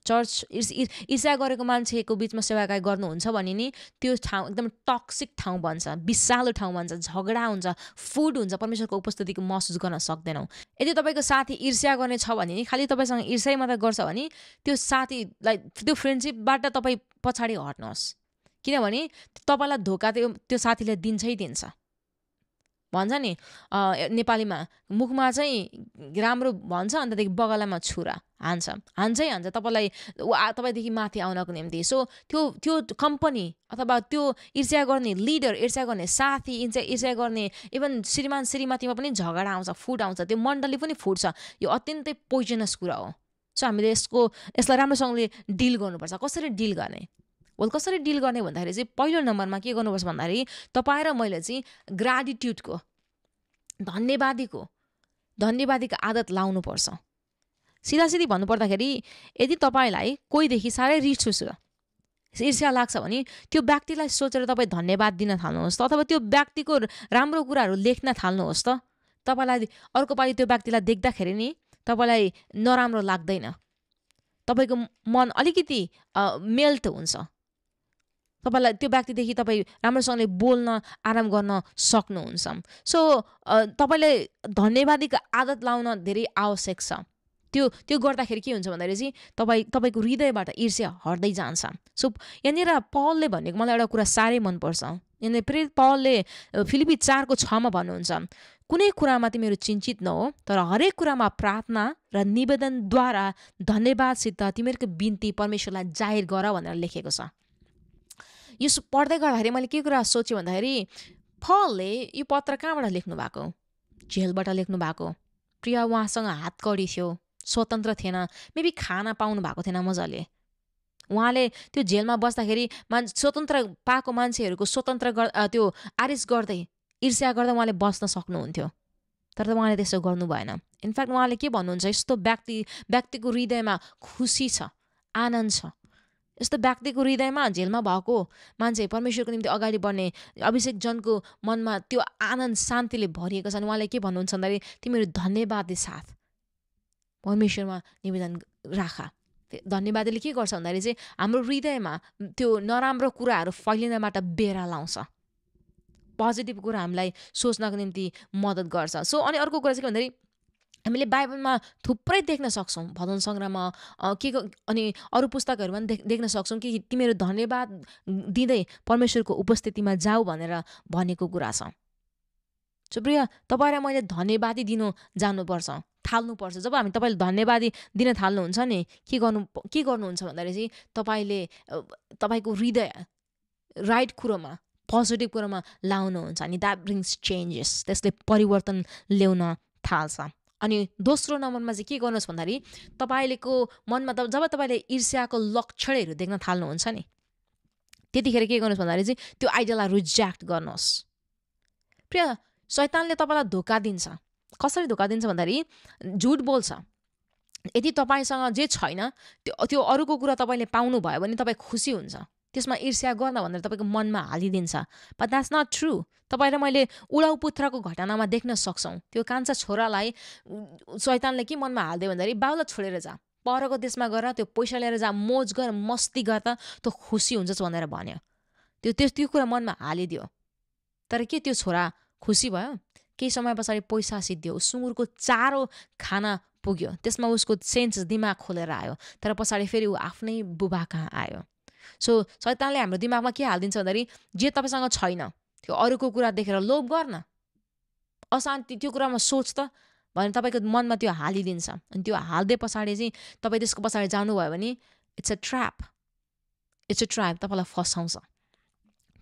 Speaker 1: चर्च ईर्ष्या गरेको मान्छेको बिचमा सेवाकार्य गर्नुहुन्छ भने नि त्यो ठाउँ एकदम टक्सिक ठाउँ बन्छ, विषालु ठाउँ बन्छ, झगडा हुन्छ, फुड हुन्छ, परमेश्वरको उपस्थितिको महसुस गर्न सक्दैनौँ। यदि तपाईँको साथी ईर्ष्या गर्ने छ भने नि खालि तपाईँसँग ईर्ष्या मात्रै गर्छ भने त्यो साथीलाई, त्यो फ्रेन्डसिपबाट तपाईँ पछाडि हट्नुहोस्। किनभने तपाईँलाई धोका त्यो साथीले दिन्छै दिन्छ। भन्छ नि नेपालीमा, मुखमा चाहिँ राम्रो भन्छ अन्तदेखि बगलामा छुरा हान्छै हान्छ तपाईँदेखि माथि आउनको निम्ति। सो त्यो कम्पनी अथवा त्यो ईर्ष्या गर्ने लिडर, ईर्ष्या गर्ने साथी, ईर्ष्या गर्ने इभन श्रीमान श्रीमतीमा पनि झगडा आउँछ, फुट आउँछ, त्यो मण्डली पनि फुट्छ। यो अत्यन्तै पोइजनस कुरा हो। सो हामीले यसलाई राम्रोसँगले डिल गर्नुपर्छ। कसरी डिल गर्ने? कसरी डिल गर्ने भन्दाखेरि चाहिँ पहिलो नम्बरमा के गर्नुपर्छ भन्दाखेरि तपाईँ र मैले चाहिँ ग्राटिट्युडको, धन्यवादीको आदत लाउनुपर्छ। सिधासिधी भन्नुपर्दाखेरि यदि तपाईँलाई कोहीदेखि साह्रै रिस उठ्छ, ईर्ष्या लाग्छ भने त्यो व्यक्तिलाई सोचेर तपाईँ धन्यवाद दिन थाल्नुहोस् त, अथवा त्यो व्यक्तिको राम्रो कुराहरू लेख्न थाल्नुहोस् त। तपाईँलाई अर्को पालि त्यो व्यक्तिलाई देख्दाखेरि नि तपाईँलाई नराम्रो लाग्दैन, तपाईँको मन अलिकति मेल्ट हुन्छ, तपाईँलाई त्यो व्यक्तिदेखि तपाईँ राम्रोसँगले बोल्न, आराम गर्न सक्नुहुन्छ। सो तपाईँले धन्यवादीको आदत लाउन धेरै आवश्यक छ। त्यो गर्दाखेरि के हुन्छ भन्दाखेरि चाहिँ तपाईँको हृदयबाट ईर्ष्या हट्दै जान्छ। सो यहाँनिर पौलले भनेको मलाई एउटा कुरा साह्रै मनपर्छ। यहाँनिर प्रेरित पौलले फिलिपी 4:6 भन्नुहुन्छ, कुनै कुरामा तिमीहरू चिन्तित नहो, तर हरेक कुरामा प्रार्थना र निवेदनद्वारा धन्यवादसित तिमीहरूको बिन्ती परमेश्वरलाई जाहिर गर भनेर लेखेको छ। यो पढ्दै गर्दाखेरि मैले के कुरा सोचेँ भन्दाखेरि पौलले यो पत्र कहाँबाट लेख्नु भएको? जेलबाट लेख्नु भएको। प्रिय उहाँसँग हातकडी थियो, स्वतन्त्र थिएन, मेबी खाना पाउनु भएको थिएन मजाले। उहाँले त्यो जेलमा बस्दाखेरि स्वतन्त्र पाएको मान्छेहरूको त्यो आरिस गर्दै, ईर्ष्या गर्दा उहाँले बस्न सक्नुहुन्थ्यो, तर उहाँले त्यसो गर्नु भएन। इनफ्याक्ट उहाँले के भन्नुहुन्छ, यस्तो व्यक्तिको हृदयमा खुसी छ, आनन्द छ, यस्तो व्यक्तिको हृदयमा जेलमा भएको मान्छे परमेश्वरको निम्ति अगाडि बढ्ने अभिषेक जनको मनमा त्यो आनन्द शान्तिले भरिएको छ। अनि उहाँले के भन्नुहुन्छ भन्दाखेरि तिमीहरू धन्यवादी साथ परमेश्वरमा निवेदन राख। धन्यवादले के गर्छ भन्दाखेरि चाहिँ हाम्रो हृदयमा त्यो नराम्रो कुराहरू फैलिनबाट बेरा लाउँछ, पोजिटिभ कुरा हामीलाई सोच्नको निम्ति मद्दत गर्छ। सो अनि अर्को कुरा चाहिँ के भन्दाखेरि हामीले बाइबलमा थुप्रै देख्न सक्छौँ, भजन सङ्ग्रहमा अनि अरू पुस्तकहरूमा पनि देख्न सक्छौँ कि तिमीहरू धन्यवाद दिँदै परमेश्वरको उपस्थितिमा जाऊ भनेर भनेको कुरा छ। सो प्रिय, तपाईँ र मैले धन्यवादी दिनु जान्नुपर्छ, थाल्नुपर्छ। जब हामी तपाईँले धन्यवादी दिन थाल्नुहुन्छ नि के गर्नुहुन्छ भन्दाखेरि चाहिँ तपाईँको हृदय राइट कुरोमा, पोजिटिभ कुरोमा लाउनुहुन्छ अनि द्याट ब्रिङ्स चेन्जेस, त्यसले परिवर्तन ल्याउन थाल्छ। अनि दोस्रो नम्बरमा चाहिँ के गर्नुहोस् भन्दाखेरि तपाईँको मनमा जब तपाईँले ईर्ष्याको लक्षणहरू देख्न थाल्नुहुन्छ नि त्यतिखेर के गर्नुहोस् भन्दाखेरि चाहिँ त्यो आइडियालाई रिजेक्ट गर्नुहोस्। प्रिय, शैतानले तपाईँलाई धोका दिन्छ। कसरी धोका दिन्छ भन्दाखेरि झुट बोल्छ। यदि तपाईँसँग जे छैन त्यो अरूको कुरा तपाईँले पाउनुभयो भने तपाईँ खुसी हुन्छ, त्यसमा ईर्ष्या गर्न भनेर तपाईँको मनमा हालिदिन्छ। But that's not true. तपाईँ र मैले उडाउ पुत्रको घटनामा देख्न सक्छौँ, त्यो कान्छा छोरालाई शैतानले के मनमा हालिदियो भन्दाखेरि बाउलाई छोडेर जा, परको देशमा गएर त्यो पैसा लिएर जा, मोज गर, मस्ती गर त तँ खुसी हुन्छस् भनेर भन्यो। त्यो कुरा मनमा हालिदियो। तर के त्यो छोरा खुसी भयो? केही समय पछाडि पैसा सिद्धियो, सुँगुरको चारो खाना पुग्यो, त्यसमा उसको सेन्स दिमाग खोलेर आयो। तर पछाडि फेरि ऊ आफ्नै बुबा कहाँ आयो। सो शैतानले हाम्रो दिमागमा के हालिदिन्छ भन्दाखेरि जे तपाईँसँग छैन त्यो अरूको कुरा देखेर लोभ गर्न, अशान्ति, त्यो कुरामा सोच त भनेर तपाईँको मनमा त्यो हालिदिन्छ। अनि त्यो हाल्दै पछाडि चाहिँ तपाईँ त्यसको पछाडि जानुभयो भने इट्स अ ट्र्याप, तपाईँलाई फसाउँछ।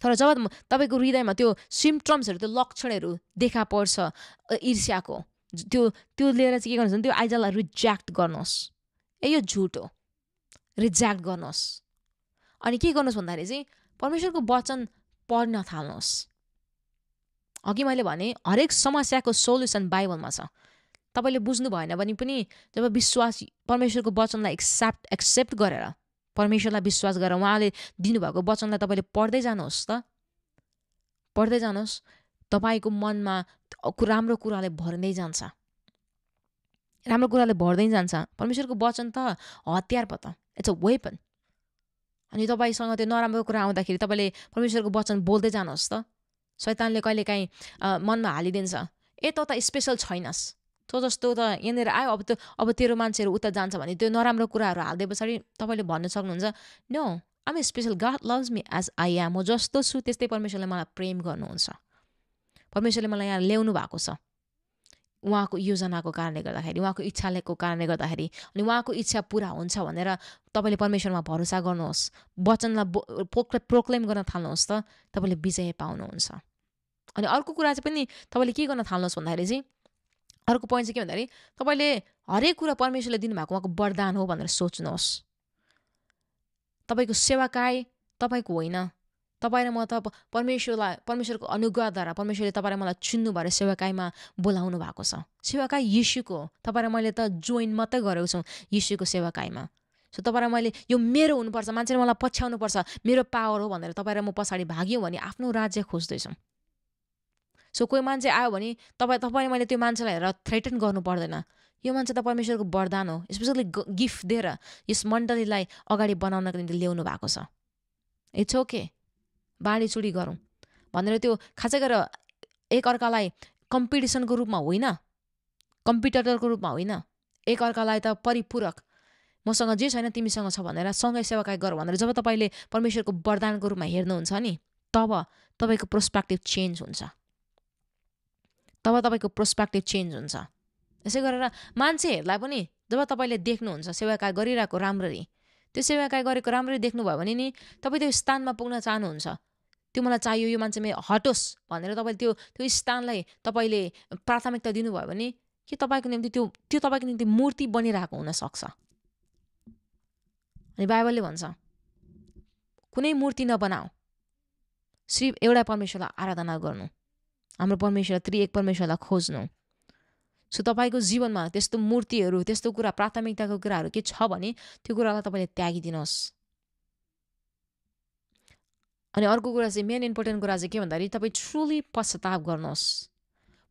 Speaker 1: तर जब तपाईँको हृदयमा त्यो सिम्पटम्सहरू, त्यो लक्षणहरू देखा पर्छ ईर्ष्याको, त्यो लिएर चाहिँ के गर्नुहोस् भने त्यो आइडियालाई रिजेक्ट गर्नुहोस्। यो झुट हो, रिजेक्ट गर्नुहोस्। अनि के गर्नुहोस् भन्दाखेरि चाहिँ परमेश्वरको वचन पढ्न थाल्नुहोस्। अघि मैले भने हरेक समस्याको सोल्युसन बाइबलमा छ। तपाईँले बुझ्नु भएन भने पनि जब विश्वास परमेश्वरको वचनलाई एक्सेप्ट गरेर परमेश्वरलाई विश्वास गरेर उहाँले दिनुभएको वचनलाई तपाईँले पढ्दै जानुहोस् त, पढ्दै जानुहोस्। तपाईँको मनमा राम्रो कुराले भर्दै जान्छ, राम्रो कुराले भर्दै जान्छ। परमेश्वरको वचन त हतियार पो त, इट्स अ वेपन। अनि तपाईँसँग त्यो नराम्रो कुरा आउँदाखेरि तपाईँले परमेश्वरको वचन बोल्दै जानुहोस् त। शैतानले कहिलेकाहीँ मनमा हालिदिन्छ, त स्पेसल छैनस्, तँ जस्तो त यहाँनिर आयो, अब तेरो मान्छेहरू उता जान्छ भने त्यो नराम्रो कुराहरू हालिदिए पछाडि तपाईँले भन्न सक्नुहुन्छ, no, I'm a special, God loves me as I am. म जस्तो छु त्यस्तै परमेश्वरले मलाई प्रेम गर्नुहुन्छ। परमेश्वरले मलाई यहाँ ल्याउनु भएको छ उहाँको योजनाको कारणले गर्दाखेरि, उहाँको इच्छाको कारणले गर्दाखेरि। अनि उहाँको इच्छा पुरा हुन्छ भनेर तपाईँले परमेश्वरमा भरोसा गर्नुहोस्, वचनलाई प्रोक्लेम गर्न थाल्नुहोस् त, तपाईँले विजय पाउनुहुन्छ। अनि अर्को कुरा चाहिँ पनि तपाईँले के गर्न थाल्नुहोस् भन्दाखेरि चाहिँ, अर्को पोइन्ट चाहिँ के भन्दाखेरि तपाईँले हरेक कुरा परमेश्वरले दिनुभएको उहाँको वरदान हो भनेर सोच्नुहोस्। तपाईँको सेवाकाय तपाईँको होइन, तपाईँ र म त परमेश्वरको अनुग्रहद्वारा परमेश्वरले तपाईँ र मलाई चुन्नु भएर सेवाकाईमा बोलाउनु भएको छ। सेवाकाई यीशुको, तपाईँ र मैले त जोइन मात्रै गरेको छौँ यीशुको सेवाकाईमा। सो तपाईँ र मैले यो मेरो हुनुपर्छ, मान्छेले मलाई पछ्याउनुपर्छ, मेरो पावर हो भनेर तपाईँ र म पछाडि भाग्यौँ भने आफ्नो राज्य खोज्दैछौँ। सो कोही मान्छे आयो भने तपाईँ मैले त्यो मान्छेलाई हेरेर थ्रेटन गर्नु पर्दैन। यो मान्छे त परमेश्वरको वरदान हो, स्पेसली गिफ्ट दिएर यस मण्डलीलाई अगाडि बनाउनको निम्ति ल्याउनु भएको छ। इट्स ओके, बाँडीचुडी गरौँ भनेर त्यो खासै गरेर एकअर्कालाई कम्पिटिसनको रूपमा होइन, कम्पिटिटरको रूपमा होइन, एकअर्कालाई त परिपूरक, मसँग जे छैन तिमीसँग छ भनेर सँगै सेवाकाई गर भनेर जब तपाईँले परमेश्वरको वरदानको रूपमा हेर्नुहुन्छ नि, तब तपाईँको पर्सपेक्टिभ चेन्ज हुन्छ, तब तपाईँको पर्सपेक्टिभ चेन्ज हुन्छ। यसै गरेर मान्छेहरूलाई पनि जब तपाईँले देख्नुहुन्छ सेवाकाई गरिरहेको राम्ररी, त्यो सेवाकाई गरेको राम्ररी देख्नुभयो भने नि तपाईँ त्यो स्थानमा पुग्न चाहनुहुन्छ, त्यो मलाई चाहियो, यो मान्छे मेरो हटोस् भनेर तपाईँले त्यो स्थानलाई तपाईँले प्राथमिकता दिनुभयो भने के तपाईँको निम्ति त्यो तपाईँको निम्ति मूर्ति बनिरहेको हुनसक्छ। अनि बाइबलले भन्छ कुनै मूर्ति नबनाऊ, सिर्फ एउटा परमेश्वरलाई आराधना गर्नु, हाम्रो परमेश्वर त्रिएक परमेश्वरलाई खोज्नु। सो तपाईँको जीवनमा त्यस्तो मूर्तिहरू, त्यस्तो कुरा, प्राथमिकताको कुराहरू के छ भने त्यो कुरालाई तपाईँले त्यागिदिनुहोस्। अनि अर्को कुरा चाहिँ मेन इम्पोर्टेन्ट कुरा चाहिँ के भन्दाखेरि तपाईँ ट्रुली पश्चाताप गर्नुहोस्।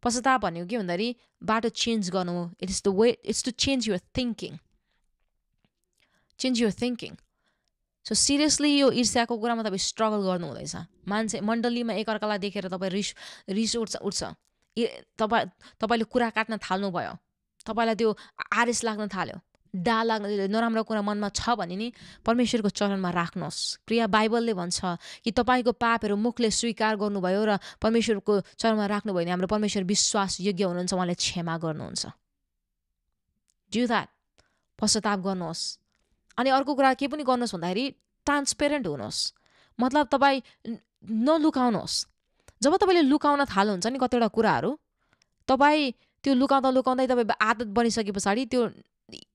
Speaker 1: पश्चाताप भनेको के भन्दाखेरि बाटो चेन्ज गर्नु, it's to change your thinking, change your thinking. So seriously यो ईर्ष्याको कुरामा तपाईँ स्ट्रगल गर्नु हुँदैछ। मान्छे मण्डलीमा एकअर्कालाई देखेर तपाईँ रिस उठ्छ, तपाईँले कुरा काट्न थाल्नुभयो, तपाईँलाई त्यो आरिस लाग्न थाल्यो, डा लाग्न, नराम्रो कुरा मनमा छ भने नि परमेश्वरको चरणमा राख्नुहोस्। प्रिय बाइबलले भन्छ कि तपाईँको पापहरू मुखले स्वीकार गर्नुभयो र परमेश्वरको चरणमा राख्नुभयो भने हाम्रो परमेश्वर विश्वास योग्य हुनुहुन्छ, उहाँले क्षमा गर्नुहुन्छ। डु द्याट, पश्चाताप गर्नुहोस्। अनि अर्को कुरा के पनि गर्नुहोस् भन्दाखेरि ट्रान्सपेरेन्ट हुनुहोस्, मतलब तपाईँ नलुकाउनुहोस्। जब तपाईँले लुकाउन थाल्नुहुन्छ नि कतिवटा कुराहरू, तपाईँ त्यो लुकाउँदै तपाईँ आदत बनिसके पछाडि, त्यो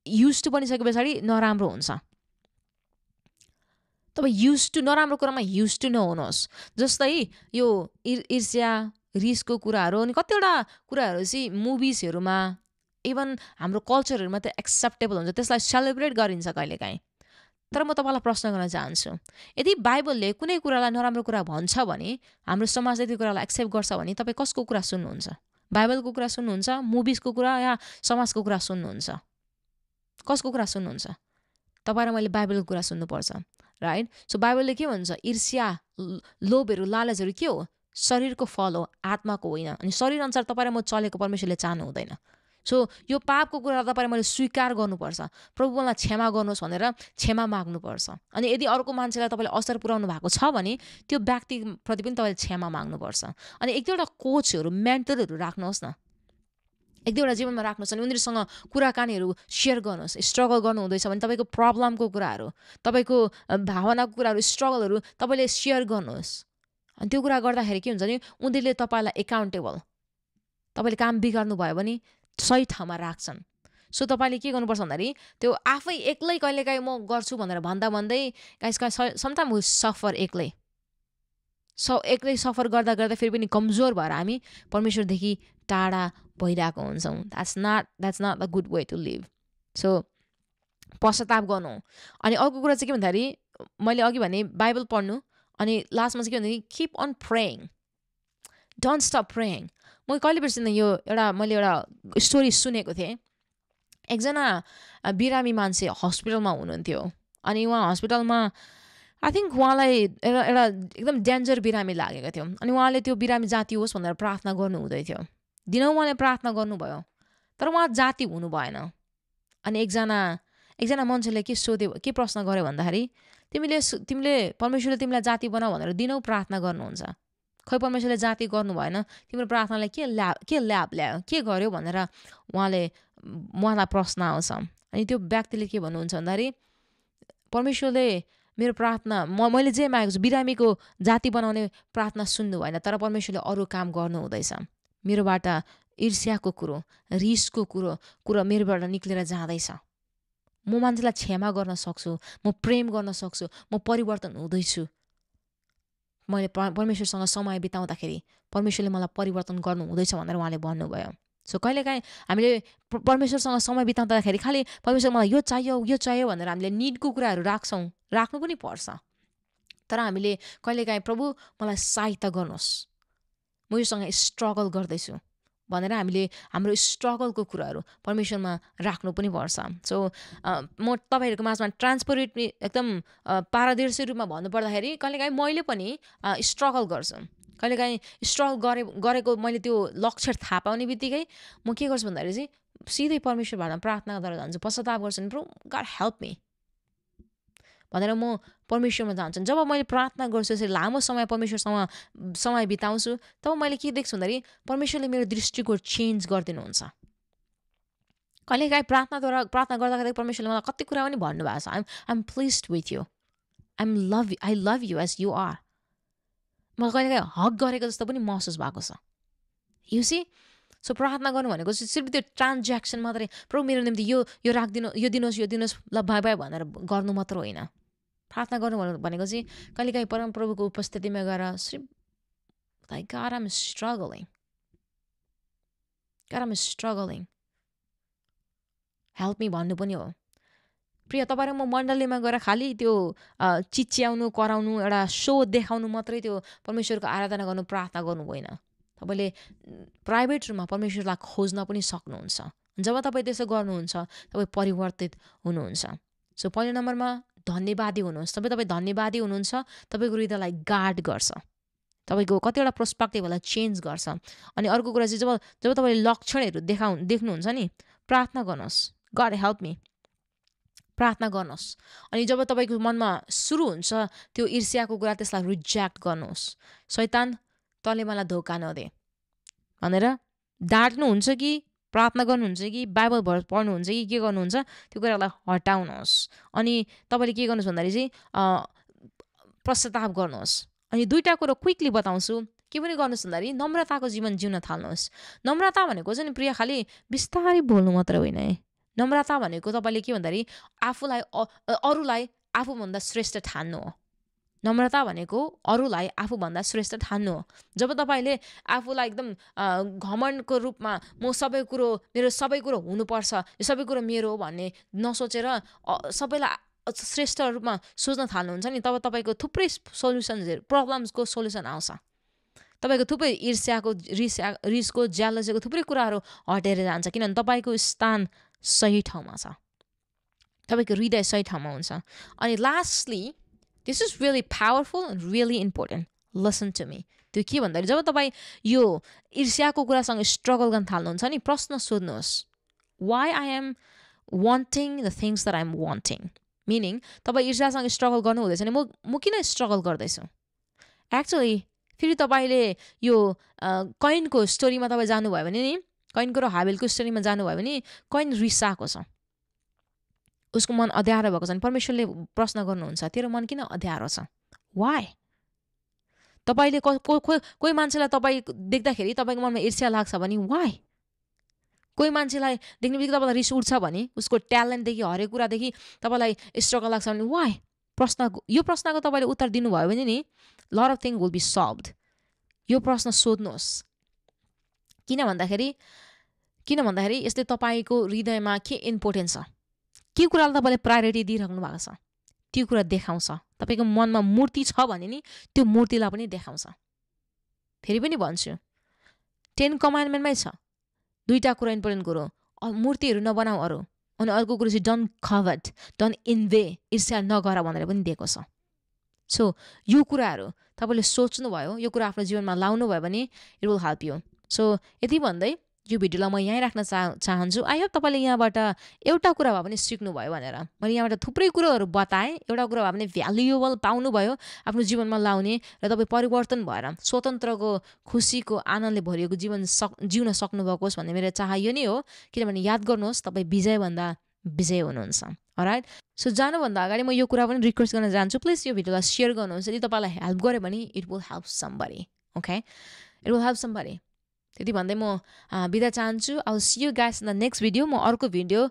Speaker 1: युज टु बनिसके पछाडि नराम्रो हुन्छ। तपाईँ नराम्रो कुरामा युज टु नहुनुहोस्। जस्तै यो ईर्ष्या, रिसको कुराहरू, अनि कतिवटा कुराहरू चाहिँ मुभिजहरूमा, इभन हाम्रो कल्चरहरूमा त एक्सेप्टेबल हुन्छ, त्यसलाई सेलिब्रेट गरिन्छ कहिलेकाहीँ। तर म तपाईँलाई प्रश्न गर्न चाहन्छु, यदि बाइबलले कुनै कुरालाई नराम्रो कुरा भन्छ भने, हाम्रो समाजले त्यो कुरालाई एक्सेप्ट गर्छ भने तपाईँ कसको कुरा सुन्नुहुन्छ? बाइबलको कुरा सुन्नुहुन्छ, मुभिजको कुरा, या समाजको कुरा सुन्नुहुन्छ? कसको कुरा सुन्नुहुन्छ? तपाईँ र मैले बाइबलको कुरा सुन्नुपर्छ, राइट? सो बाइबलले के भन्छ? ईर्ष्या, लोभहरू, लालचहरू के हो? शरीरको फल हो, आत्माको होइन। अनि शरीर अनुसार तपाईँ र म चलेको परमेश्वरले चाहनु हुँदैन। सो यो पापको कुरा तपाईँ मैले स्वीकार गर्नुपर्छ, प्रभु मलाई क्षमा गर्नुहोस् भनेर क्षमा माग्नुपर्छ। अनि यदि अर्को मान्छेलाई तपाईँले असर पुर्याउनु भएको छ भने त्यो व्यक्तिप्रति पनि तपाईँले क्षमा माग्नुपर्छ। अनि एक दुईवटा कोचहरू, मेन्टरहरू राख्नुहोस् न, एक दुईवटा जीवनमा राख्नुहोस् अनि उनीहरूसँग कुराकानीहरू सेयर गर्नुहोस्। स्ट्रगल गर्नुहुँदैछ भने तपाईँको प्रब्लमको कुराहरू, तपाईँको भावनाको कुराहरू, स्ट्रगलहरू तपाईँले सेयर गर्नुहोस्। अनि त्यो कुरा गर्दाखेरि के हुन्छ भने उनीहरूले तपाईँलाई एकाउन्टेबल, तपाईँले काम बिगार्नु भयो भने सही ठाउँमा राख्छन्। सो तपाईँले के गर्नुपर्छ भन्दाखेरि त्यो आफै एक्लै कहिलेकाहीँ म गर्छु भनेर भन्दै समटाइम वी सफर एक्लै सफर गर्दा गर्दा फेरि पनि कमजोर भएर हामी परमेश्वरदेखि टाढा भइरहेको हुन्छौँ। That's not a good way to live. So पश्चाताप गर्नु। अनि अर्को कुरा चाहिँ के भन्दाखेरि मैले अघि भने बाइबल पढ्नु, अनि लास्टमा चाहिँ के भन्दाखेरि keep on praying, don't stop praying. म कहिले बिर्सिँदैन, यो मैले एउटा स्टोरी सुनेको थिएँ। एकजना बिरामी मान्छे हस्पिटलमा हुनुहुन्थ्यो, अनि उहाँ हस्पिटलमा आई थिङ्क उहाँलाई एउटा एकदम डेन्जर बिरामी लागेको थियो। अनि उहाँले त्यो बिरामी जाती होस् भनेर प्रार्थना गर्नु हुँदै थियो। दिनौँ उहाँले प्रार्थना गर्नुभयो, तर उहाँ जाती हुनु भएन। अनि एकजना मान्छेले के सोध्यो, के प्रश्न गर्यो भन्दाखेरि तिमीले परमेश्वरले तिमीलाई जाति बनाऊ भनेर दिनौँ प्रार्थना गर्नुहुन्छ, खै परमेश्वरले जाति गर्नु भएन, तिम्रो प्रार्थनालाई के ल्याब ल्यायो, के गर्यो भनेर उहाँलाई प्रश्न आउँछ। अनि त्यो व्यक्तिले के भन्नुहुन्छ भन्दाखेरि परमेश्वरले मेरो प्रार्थना मैले जे मागेको छु, बिरामीको जाति बनाउने प्रार्थना सुन्नु भएन, तर परमेश्वरले अरू काम गर्नु हुँदैछ। मेरोबाट ईर्ष्याको कुरो, रिसको कुरो मेरोबाट निक्लेर जाँदैछ। म मान्छेलाई क्षमा गर्न सक्छु, म प्रेम गर्न सक्छु, म परिवर्तन हुँदैछु। मैले परमेश्वरसँग समय बिताउँदाखेरि परमेश्वरले मलाई परिवर्तन गर्नु हुँदैछ भनेर उहाँले भन्नुभयो। सो कहिलेकाहीँ हामीले परमेश्वरसँग समय बिताउँदाखेरि खालि परमेश्वर मलाई यो चाहियो भनेर हामीले निडको कुराहरू राख्नु पनि पर्छ। तर हामीले कहिलेकाहीँ प्रभु मलाई सहायता गर्नुहोस्, म योसँग स्ट्रगल गर्दैछु भनेर हामीले हाम्रो स्ट्रगलको कुराहरू परमेश्वरमा राख्नु पनि पर्छ। सो म तपाईँहरूको माझमा ट्रान्सपरेन्टली एकदम पारदर्शी रूपमा भन्नुपर्दाखेरि कहिलेकाहीँ मैले पनि स्ट्रगल गर्छु। कहिलेकाहीँ स्ट्रगल गरेको मैले त्यो लक्ष्य थाहा पाउने बित्तिकै म के गर्छु भन्दाखेरि चाहिँ सिधै परमेश्वरबाट प्रार्थना गरेर जान्छु, पश्चाताप गर्छु, प्रभु गॉड हेल्प मी भनेर म परमेश्वरमा जान्छु। जब मैले प्रार्थना गर्छु, यसरी लामो समय परमेश्वरसँग समय बिताउँछु, तब मैले के देख्छु भन्दाखेरि परमेश्वरले मेरो दृष्टिकोण चेन्ज गरिदिनुहुन्छ। कहिलेकाहीँ प्रार्थना गर्दाखेरि परमेश्वरले मलाई कति कुरा पनि भन्नुभएको छ। I'm pleased with you, I love you as you are. मलाई कहिलेकाहीँ हक गरेको जस्तो पनि महसुस भएको छ। यु सी, सो प्रार्थना गर्नु भनेको चाहिँ सिर्फ त्यो ट्रान्ज्याक्सन मात्रै, प्रभु मेरो निम्ति यो राखिदिनु, यो दिनुहोस् ल बाई भनेर गर्नु मात्र होइन। प्रार्थना गर्नु भनेको चाहिँ कहिलेकाहीँ परमप्रभुको उपस्थितिमा गएर सिर्फ like God I'm struggling, help me भन्नु पनि हो। प्रिय तपाईँ र म मण्डलीमा गएर खालि त्यो चिच्याउनु, कराउनु, एउटा सो देखाउनु मात्रै त्यो परमेश्वरको आराधना गर्नु, प्रार्थना गर्नु होइन। तपाईँले प्राइभेट रूपमा परमेश्वरलाई खोज्न पनि सक्नुहुन्छ। जब तपाईँ त्यसो गर्नुहुन्छ तपाईँ परिवर्तित हुनुहुन्छ। सो पहिलो नम्बरमा धन्यवादी हुनुहोस्। तपाईँ धन्यवादी हुनुहुन्छ, तपाईँको हृदयलाई गार्ड गर्छ, तपाईँको कतिवटा पर्सपेक्टिभलाई चेन्ज गर्छ। अनि अर्को कुरा चाहिँ जब तपाईँले लक्षणहरू देख्नुहुन्छ नि, प्रार्थना गर्नुहोस्, गॉड हेल्प मी, प्रार्थना गर्नुहोस्। अनि जब तपाईँको मनमा सुरु हुन्छ त्यो ईर्ष्याको कुरा, त्यसलाई रिजेक्ट गर्नुहोस्। शैतान तँले मलाई धोका नदे भनेर डाँट्नुहुन्छ कि प्रार्थना गर्नुहुन्छ कि बाइबल पढ्नुहुन्छ कि के गर्नुहुन्छ, त्यो कुरालाई हटाउनुहोस्। अनि तपाईँले के गर्नुहोस् भन्दाखेरि चाहिँ पश्चाताप गर्नुहोस्। अनि दुईवटा कुरो क्विकली बताउँछु। के पनि गर्नुहोस् भन्दाखेरि नम्रताको जीवन जिउन थाल्नुहोस्। नम्रता भनेको चाहिँ नि प्रिय खालि बिस्तारै बोल्नु मात्र होइन है। नम्रता भनेको तपाईँले के भन्दाखेरि अरूलाई आफूभन्दा श्रेष्ठ ठान्नु हो। नम्रता भनेको अरूलाई आफूभन्दा श्रेष्ठ ठान्नु हो। जब तपाईँले आफूलाई एकदम घमण्डको रूपमा मेरो सबै कुरो हुनुपर्छ, यो सबै कुरो मेरो हो भन्ने नसोचेर सबैलाई श्रेष्ठ रूपमा सोच्न थाल्नुहुन्छ नि, तब तपाईँको थुप्रै प्रब्लम्सको सोल्युसन आउँछ। तपाईँको थुप्रै ईर्ष्याको, रिसको, ज्यालसीको थुप्रै कुराहरू हटेर जान्छ, किनभने तपाईँको स्थान सही ठाउँमा छ, तपाईँको हृदय सही ठाउँमा हुन्छ। अनि lastly, this is really powerful and really important, listen to me. त्यो के भन्दाखेरि जब तपाईँ यो ईर्ष्याको कुरासँग स्ट्रगल गर्न थाल्नुहुन्छ नि, प्रश्न सोध्नुहोस्, why I am wanting the things that I am wanting. Meaning तपाईँ ईर्ष्यासँग स्ट्रगल गर्नु हुँदैछ भने म किन स्ट्रगल गर्दैछु। एक्चुअली फेरि तपाईँले यो कैनको स्टोरीमा तपाईँ जानुभयो भने नि, कैनको र हाबेलको स्टोरीमा जानुभयो भने कैन रिसाएको छ, उसको मन अँध्यारो भएको छ भने परमेश्वरले प्रश्न गर्नुहुन्छ तेरो मन किन अँध्यारो छ, वाइ? तपाईँले कोही मान्छेलाई तपाईँ देख्दाखेरि तपाईँको मनमा ईर्ष्या लाग्छ भने वाइ? कोही मान्छेलाई देख्ने बित्तिकै तपाईँलाई रिस उठ्छ भने उसको ट्यालेन्टदेखि हरेक कुरादेखि तपाईँलाई स्ट्रगल लाग्छ भने वाइ? यो प्रश्नको तपाईँले उत्तर दिनुभयो भने नि lot of thing will be solved. यो प्रश्न सोध्नुहोस्। किन भन्दाखेरि यसले तपाईँको हृदयमा के इम्पोर्टेन्ट छ, के कुरालाई तपाईँले प्रायोरिटी दिइराख्नु भएको छ त्यो कुरा देखाउँछ। तपाईँको मनमा मूर्ति छ भने नि त्यो मूर्तिलाई पनि देखाउँछ। फेरि पनि भन्छु 10 कमान्डमेन्टमै छ 2टा कुरा इम्पोर्टेन्ट कुरो, मूर्तिहरू नबनाऊ अरू, अनि अर्को कुरो चाहिँ डोन्ट कभट, डोन्ट इन्भे, ईर्ष्या नगर भनेर पनि दिएको छ। सो यो कुराहरू तपाईँले सोच्नुभयो, यो कुरा आफ्नो जीवनमा लाउनुभयो भने it will help you. So यति भन्दै यो भिडियोलाई म यहीँ राख्न चाहन्छु। आई होप तपाईँले यहाँबाट एउटा कुरा भए पनि सिक्नुभयो भनेर। मैले यहाँबाट थुप्रै कुरोहरू बताएँ, एउटा कुरा भए पनि भ्यालुएबल पाउनुभयो आफ्नो जीवनमा लाउने, र तपाईँ परिवर्तन भएर स्वतन्त्रको खुसीको आनन्दले भरिएको जीवन जिउन सक्नुभएको होस् भन्ने मेरो चाह यो नै हो। किनभने याद गर्नुहोस् तपाईँ विजयभन्दा विजय हुनुहुन्छ। अलराइट, सो जानुभन्दा अगाडि म यो कुरा पनि रिक्वेस्ट गर्न चाहन्छु, प्लिज यो भिडियोलाई सेयर गर्नुहोस्। यदि तपाईँलाई हेल्प गऱ्यो भने it will help somebody. Okay, it will help somebody. त्यति भन्दै म बिदा चाहन्छु। I will see you guys in the next video. म अर्को भिडियो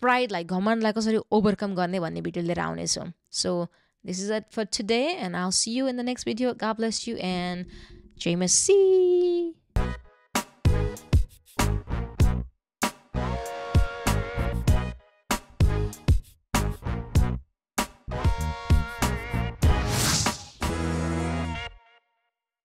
Speaker 1: प्राइडलाई, घमण्डलाई कसरी ओभरकम गर्ने भन्ने भिडियो लिएर आउनेछु। So this is it for today and I will see you in the next video. God bless you and जय मसी।